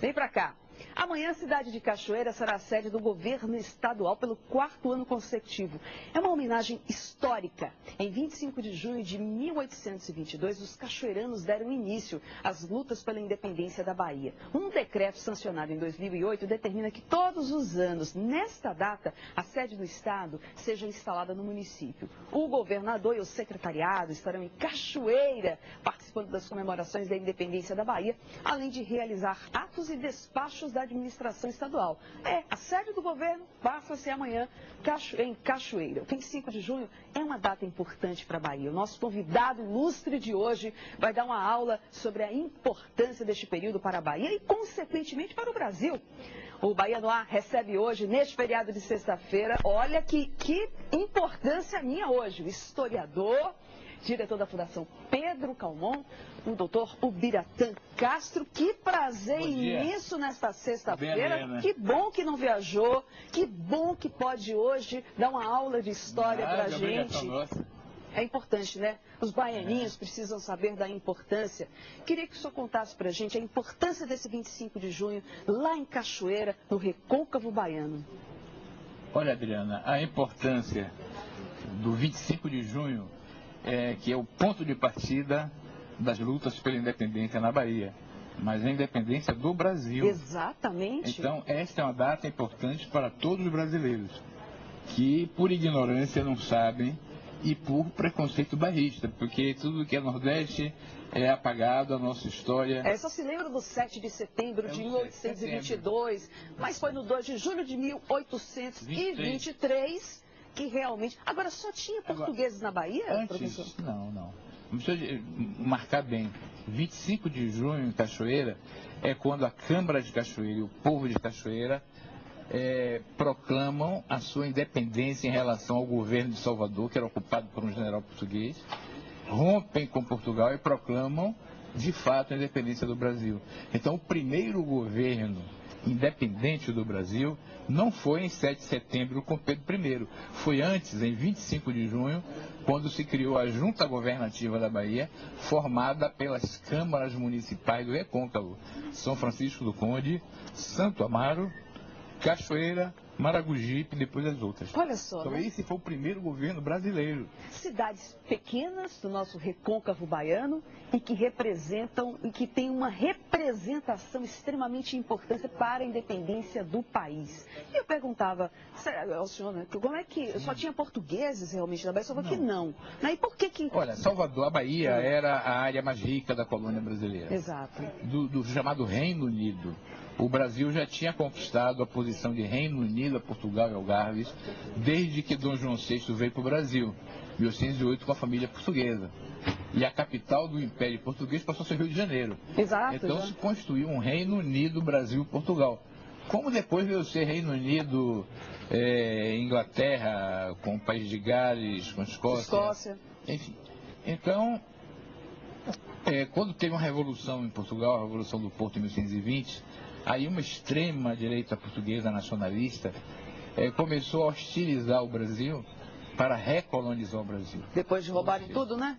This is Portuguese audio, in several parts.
Vem pra cá. Amanhã a cidade de Cachoeira será a sede do governo estadual pelo 4º ano consecutivo. É uma homenagem histórica. Em 25 de junho de 1822, os cachoeiranos deram início às lutas pela independência da Bahia. Um decreto sancionado em 2008 determina que todos os anos, nesta data, a sede do estado seja instalada no município. O governador e o secretariado estarão em Cachoeira, participando das comemorações da independência da Bahia, além de realizar atos e despachos da administração estadual. A sede do governo passa a ser amanhã em Cachoeira. O 25 de junho é uma data importante para a Bahia. O nosso convidado ilustre de hoje vai dar uma aula sobre a importância deste período para a Bahia e, consequentemente, para o Brasil. O Bahia no Ar recebe hoje, neste feriado de sexta-feira, olha que importância minha hoje, o historiador, diretor da Fundação Pedro Calmon, o doutor Ubiratã Castro. Que prazer imenso nesta sexta-feira. Que bom que não viajou, que bom que pode hoje dar uma aula de história para a gente. É importante, né? Os baianinhos precisam saber da importância. Queria que o senhor contasse para a gente a importância desse 25 de junho lá em Cachoeira, no Recôncavo Baiano. Olha, Adriana, a importância do 25 de junho que é o ponto de partida das lutas pela independência na Bahia, mas a independência do Brasil. Exatamente. Então, esta é uma data importante para todos os brasileiros, que por ignorância não sabem e por preconceito bairrista, porque tudo que é Nordeste é apagado, a nossa história. Só se lembra do 7 de setembro de 1822, mas foi no 2 de julho de 1823... que realmente... Agora, só tinha portugueses na Bahia, professor? Não. Vamos marcar bem. 25 de junho em Cachoeira é quando a Câmara de Cachoeira e o povo de Cachoeira proclamam a sua independência em relação ao governo de Salvador, que era ocupado por um general português, rompem com Portugal e proclamam, de fato, a independência do Brasil. Então, o primeiro governo independente do Brasil não foi em 7 de setembro com Pedro I, foi antes, em 25 de junho, quando se criou a Junta Governativa da Bahia, formada pelas câmaras municipais do Recôncavo, São Francisco do Conde, Santo Amaro, Cachoeira, Maragogipe e depois as outras. Olha só, então, né? Esse foi o primeiro governo brasileiro. Cidades pequenas do nosso Recôncavo Baiano e que representam e que têm uma representação extremamente importante para a independência do país. E eu perguntava ao senhor, né, como é que só tinha portugueses realmente na Bahia? Só que não. E por que... Olha, Salvador, a Bahia era a área mais rica da colônia brasileira. Exato. Do chamado Reino Unido. O Brasil já tinha conquistado a posição de Reino Unido a Portugal e Algarves desde que Dom João VI veio para o Brasil, em 1808, com a família portuguesa. E a capital do Império Português passou a ser Rio de Janeiro. Exato. Então se constituiu um Reino Unido Brasil-Portugal. Como depois veio ser Reino Unido Inglaterra, com o País de Gales, com a Escócia. Enfim. Então, quando teve uma revolução em Portugal, a Revolução do Porto em 1120, aí uma extrema direita portuguesa nacionalista começou a hostilizar o Brasil para recolonizar o Brasil. Depois de roubarem tudo, né?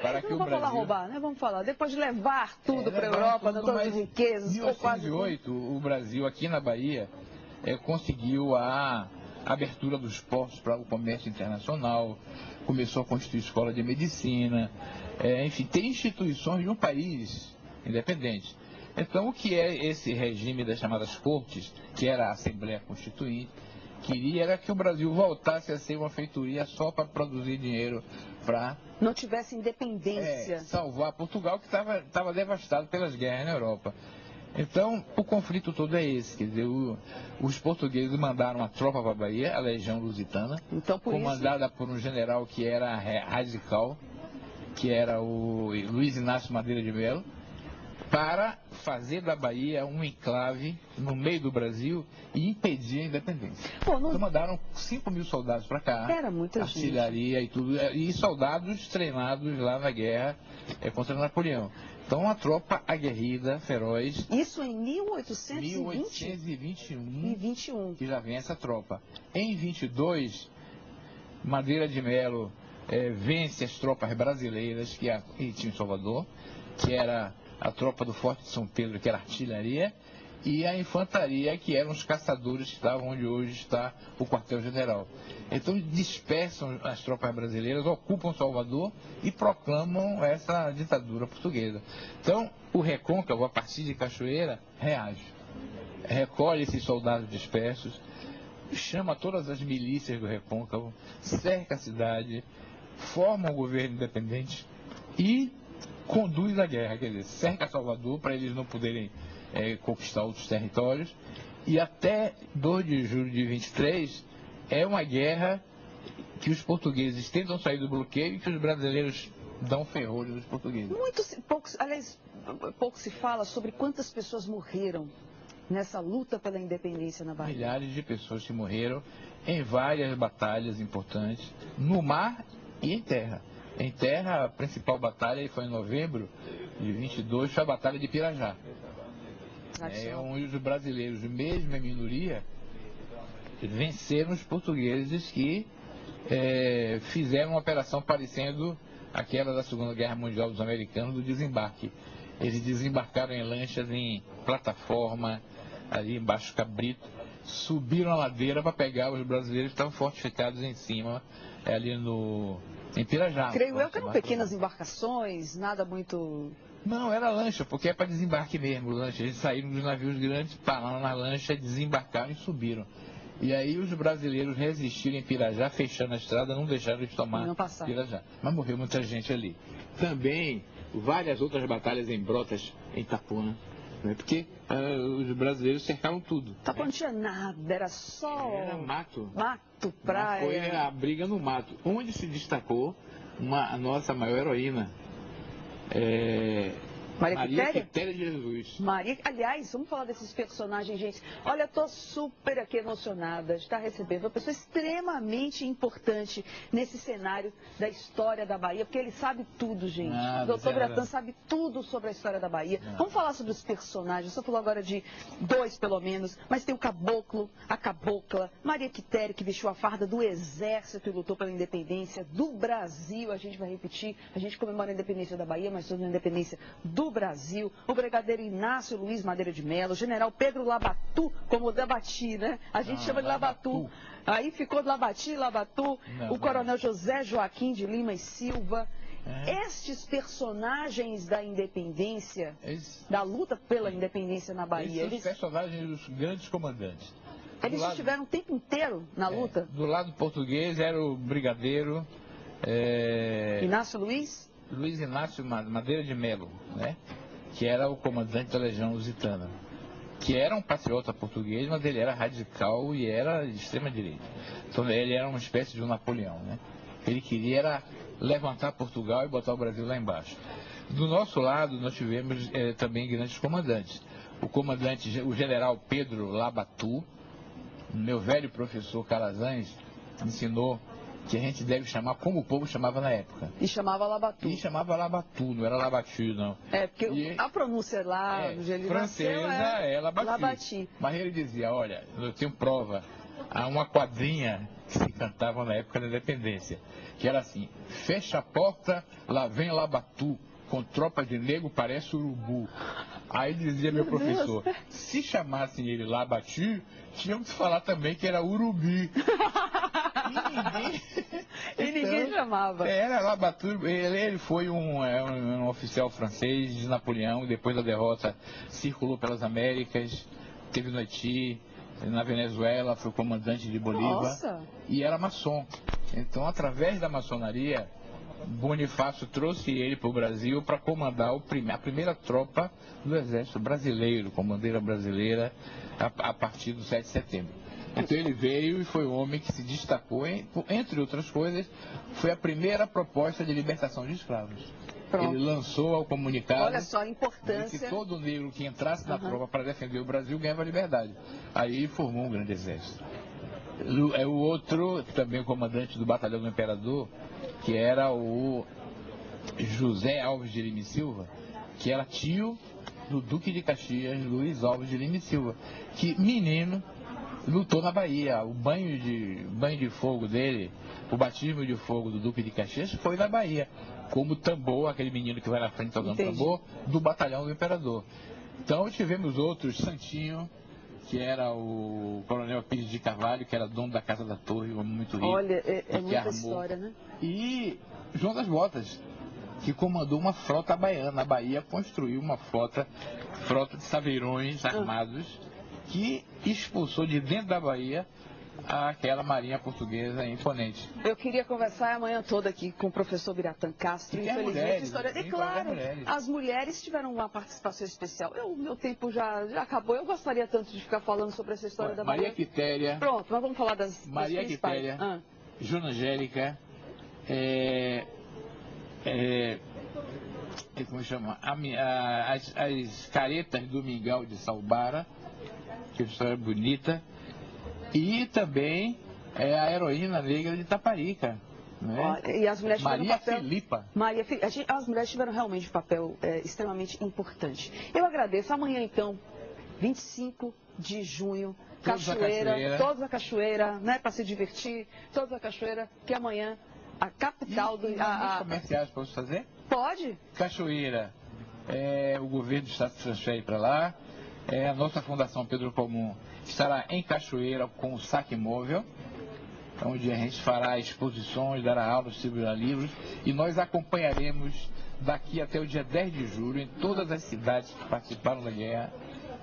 Para que não vamos falar roubar, né? Vamos falar. Depois de levar tudo para a Europa, todas as riquezas. Em 1808, o Brasil, aqui na Bahia, conseguiu a abertura dos portos para o comércio internacional, começou a constituir escola de medicina, enfim, tem instituições de um país independente. Então, o que é esse regime das chamadas cortes, que era a Assembleia Constituinte, queria era que o Brasil voltasse a ser uma feitoria só para produzir dinheiro para... não tivesse independência. Salvar Portugal, que estava devastado pelas guerras na Europa. Então, o conflito todo é esse, quer dizer, os portugueses mandaram uma tropa para a Bahia, a Legião Lusitana, então, comandada por um general que era radical, que era o Luiz Inácio Madeira de Melo, para fazer da Bahia um enclave no meio do Brasil e impedir a independência. Então mandaram 5 mil soldados para cá, era muita artilharia gente. E tudo, e soldados treinados lá na guerra contra Napoleão. Então uma tropa aguerrida, feroz. Isso em 1821 que já vem essa tropa. Em 22, Madeira de Melo vence as tropas brasileiras que tinham em Salvador, que era a tropa do Forte de São Pedro, que era artilharia, e a infantaria, que eram os caçadores que estavam onde hoje está o quartel-general. Então dispersam as tropas brasileiras, ocupam Salvador e proclamam essa ditadura portuguesa. Então o Recôncavo, a partir de Cachoeira, reage. Recolhe esses soldados dispersos, chama todas as milícias do Recôncavo, cerca a cidade, forma um governo independente e conduz a guerra, quer dizer, cerca Salvador para eles não poderem conquistar outros territórios, e até 2 de julho de 23 é uma guerra que os portugueses tentam sair do bloqueio e que os brasileiros dão ferrolho nos portugueses. Pouco se fala sobre quantas pessoas morreram nessa luta pela independência na Bahia. Milhares de pessoas que morreram em várias batalhas importantes, no mar e em terra. Em terra, a principal batalha foi em novembro de 22, foi a Batalha de Pirajá. Onde os brasileiros, mesmo em minoria, venceram os portugueses que fizeram uma operação parecendo aquela da Segunda Guerra Mundial dos americanos, do desembarque. Eles desembarcaram em lanchas, em plataforma, ali embaixo do Cabrito, subiram a ladeira para pegar os brasileiros que estavam fortificados em cima, em Pirajá. Creio eu que eram pequenas embarcações, nada muito... Não, era lancha, porque é para desembarque mesmo, lancha. Eles saíram dos navios grandes, pararam na lancha, desembarcaram e subiram. E aí os brasileiros resistiram em Pirajá, fechando a estrada, não deixaram eles tomar Pirajá. Mas morreu muita gente ali. Também várias outras batalhas em Brotas, em Itapuã, né? Porque os brasileiros cercaram tudo. Itapuã não tinha nada, era só... Era mato. Mato, praia. Foi a briga no mato, onde se destacou a nossa maior heroína, Maria Quitéria de Jesus. Aliás, vamos falar desses personagens, gente. Olha, eu tô super aqui emocionada de estar recebendo uma pessoa extremamente importante nesse cenário da história da Bahia, porque ele sabe tudo, gente. O doutor Bratan sabe tudo sobre a história da Bahia. Vamos falar sobre os personagens. Só falou agora de 2, pelo menos, mas tem o caboclo, a cabocla, Maria Quitéria, que vestiu a farda do exército e lutou pela independência do Brasil. A gente vai repetir, a gente comemora a independência da Bahia, mas toda a independência do Brasil, o brigadeiro Inácio Luiz Madeira de Mello, o general Pedro Labatu, como Labati, né? A gente chama de Labatu. Aí ficou Labati, Labatu, o coronel José Joaquim de Lima e Silva. Estes personagens da independência, da luta pela independência na Bahia. Esses personagens dos grandes comandantes. Eles estiveram o tempo inteiro na luta? Do lado português era o brigadeiro... Inácio Luiz Inácio Madeira de Mello, né? Que era o comandante da Legião Lusitana, que era um patriota português, mas ele era radical e era de extrema direita. Então ele era uma espécie de um Napoleão, né? Ele queria levantar Portugal e botar o Brasil lá embaixo. Do nosso lado nós tivemos também grandes comandantes. O general Pedro Labatu, meu velho professor Calazans, ensinou que a gente deve chamar como o povo chamava na época. E chamava Labatu. E chamava Labatu, não era Labati, não. Porque a pronúncia lá no jeito francesa é Labati. Mas ele dizia, olha, eu tenho prova, há uma quadrinha que se cantava na época da independência, que era assim: fecha a porta, lá vem Labatu, com tropa de negro parece urubu. Aí dizia meu professor, se chamassem ele Labati, tinham que falar também que era urubi. E ninguém chamava. Era Labatu, ele foi um oficial francês de Napoleão, depois da derrota circulou pelas Américas, teve no Haiti, na Venezuela, foi comandante de Bolívar. E era maçom. Então, através da maçonaria, Bonifácio trouxe ele para o Brasil para comandar a primeira tropa do exército brasileiro, com bandeira brasileira, a partir do 7 de setembro. Então ele veio e foi o homem que se destacou, entre outras coisas, foi a primeira proposta de libertação de escravos. Ele lançou ao comunicado, olha só a importância, que todo negro que entrasse na tropa para defender o Brasil ganhava liberdade. Aí ele formou um grande exército. O outro, também o comandante do batalhão do Imperador, que era o José Alves de Lima e Silva, que era tio do Duque de Caxias, Luiz Alves de Lima e Silva, que menino lutou na Bahia. O banho de fogo dele, o batismo de fogo do Duque de Caxias foi na Bahia, como tambor, aquele menino que vai na frente tocando tambor, do batalhão do Imperador. Então tivemos outros, Santinho, que era o Coronel Pires de Carvalho, que era dono da Casa da Torre, um homem muito rico. Olha, é que muita armou. história, né? E João das Botas, que comandou uma frota baiana. A Bahia construiu uma frota de saveirões armados, que expulsou de dentro da Bahia aquela marinha portuguesa imponente. Eu queria conversar amanhã toda aqui com o professor Biratã Castro. E tem Infelizmente, mulheres, história. E tem claro, mulheres. as mulheres tiveram uma participação especial. Meu tempo já acabou. Eu gostaria tanto de ficar falando sobre essa história da Maria Bahia. Quitéria. Pronto, mas vamos falar das Maria principais. Quitéria, Joana Angélica, como chama? As caretas do Mingau de Salbara, que é uma história bonita. E também a heroína negra de Taparica. Né? E as mulheres tiveram Maria papel... Filipa. As mulheres tiveram realmente um papel extremamente importante. Eu agradeço. Amanhã, então, 25 de junho, Cachoeira, todos a Cachoeira, né, para se divertir, todos a Cachoeira, que amanhã a capital do... comerciais posso fazer? Pode. Cachoeira, o governo do estado se transfere para lá. A nossa Fundação Pedro Comum estará em Cachoeira com o saque móvel, onde a gente fará exposições, dará aulas, distribuirá livros, e nós acompanharemos daqui até o dia 10 de julho em todas as cidades que participaram da guerra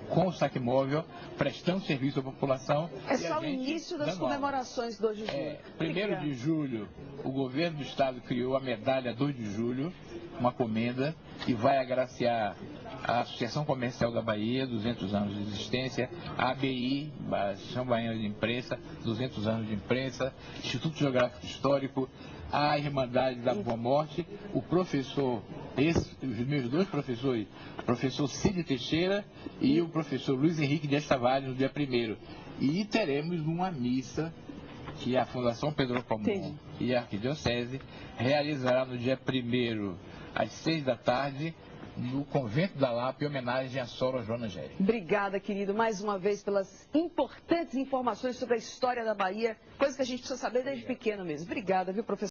com o saque móvel, prestando serviço à população. É só o início das comemorações do 2 de julho. 1º de julho, o governo do estado criou a medalha 2 de julho, uma comenda, que vai agraciar a Associação Comercial da Bahia, 200 anos de existência, a ABI, a Associação Baiana de Imprensa, 200 anos de imprensa, Instituto Geográfico Histórico, a Irmandade da Boa Morte, o professor, os meus dois professores, o professor Cid Teixeira e o professor Luiz Henrique Dias Tavares, no dia 1º. E teremos uma missa que a Fundação Pedro Comum e a Arquidiocese realizará no dia 1º, às 6 da tarde, no Convento da Lapa, em homenagem à Sora Joana Angélica. Obrigada, querido, mais uma vez pelas importantes informações sobre a história da Bahia, coisa que a gente precisa saber desde pequeno mesmo. Obrigada, viu, professor?